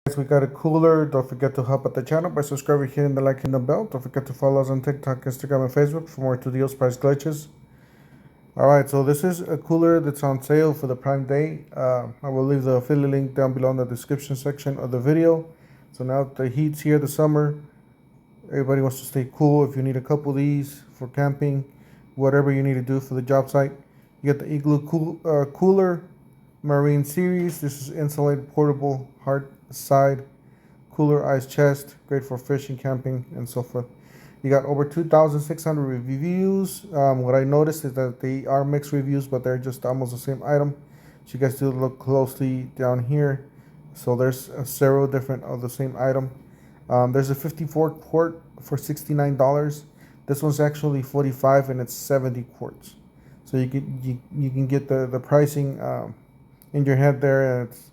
Guys, we got a cooler. Don't forget to help out the channel by subscribing, hitting the like and the bell. Don't forget to follow us on TikTok, Instagram, and Facebook for more deals, price glitches. Alright, so this is a cooler that's on sale for the Prime Day. I will leave the affiliate link down below in the description section of the video. So now the heat's here, the summer. Everybody wants to stay cool. If you need a couple of these for camping, whatever you need to do for the job site, you get the Igloo cooler Marine series. This is insulated, portable, hard side cooler, ice chest, great for fishing, camping, and so forth. You got over 2,600 reviews. What I noticed is that they are mixed reviews, but they're just almost the same item. So you guys do look closely down here. So there's several different of the same item. There's a 54 quart for $69. This one's actually 45 and it's 70 quarts. So you can get the pricing in your head there, and it's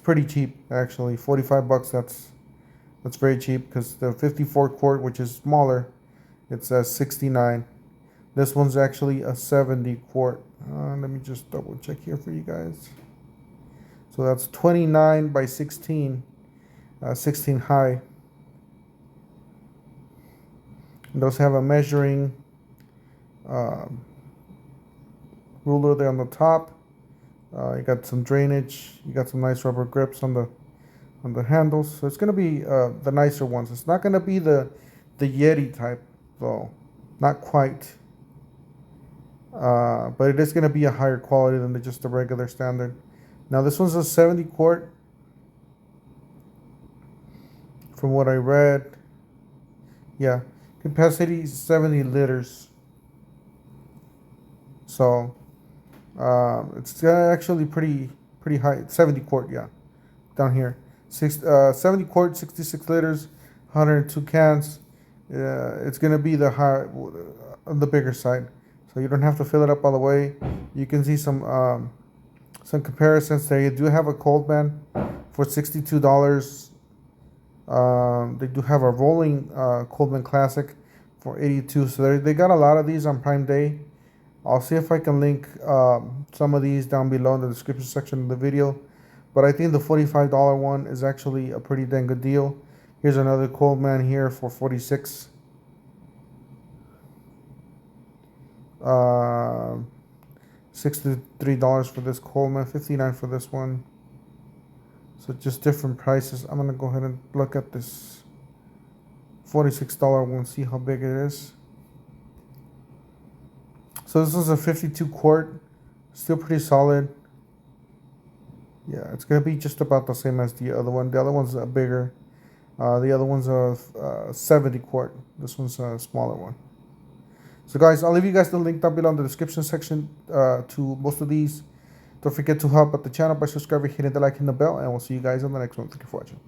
pretty cheap actually. 45 bucks. That's very cheap, because the 54 quart, which is smaller, it's 69. This one's actually a 70 quart. Let me just double check here for you guys. So that's 29 by 16, 16 high. And those have a measuring ruler there on the top. You got some drainage. You got some nice rubber grips on the handles. So it's going to be the nicer ones. It's not going to be the Yeti type though, not quite. But it is going to be a higher quality than just the regular standard. Now this one's a 70 quart. From what I read, yeah, capacity 70 liters. So it's actually pretty high. 70 quart, yeah, down here. 70 quart, 66 liters, 102 cans. It's gonna be the bigger side, so you don't have to fill it up all the way. You can see some comparisons there. You do have a Coleman for $62. They do have a rolling Coleman Classic for $82. So they got a lot of these on Prime Day. I'll see if I can link some of these down below in the description section of the video. But I think the $45 one is actually a pretty dang good deal. Here's another Coleman here for $46. $63 for this Coleman, $59 for this one. So just different prices. I'm gonna go ahead and look at this $46 one, see how big it is. So this is a 52 quart, still pretty solid. Yeah, it's gonna be just about the same as the other one. The other one's bigger. The other one's a 70 quart. This one's a smaller one. So guys, I'll leave you guys the link down below in the description section to most of these. Don't forget to help out the channel by subscribing, hitting the like and the bell, and we'll see you guys on the next one. Thank you for watching.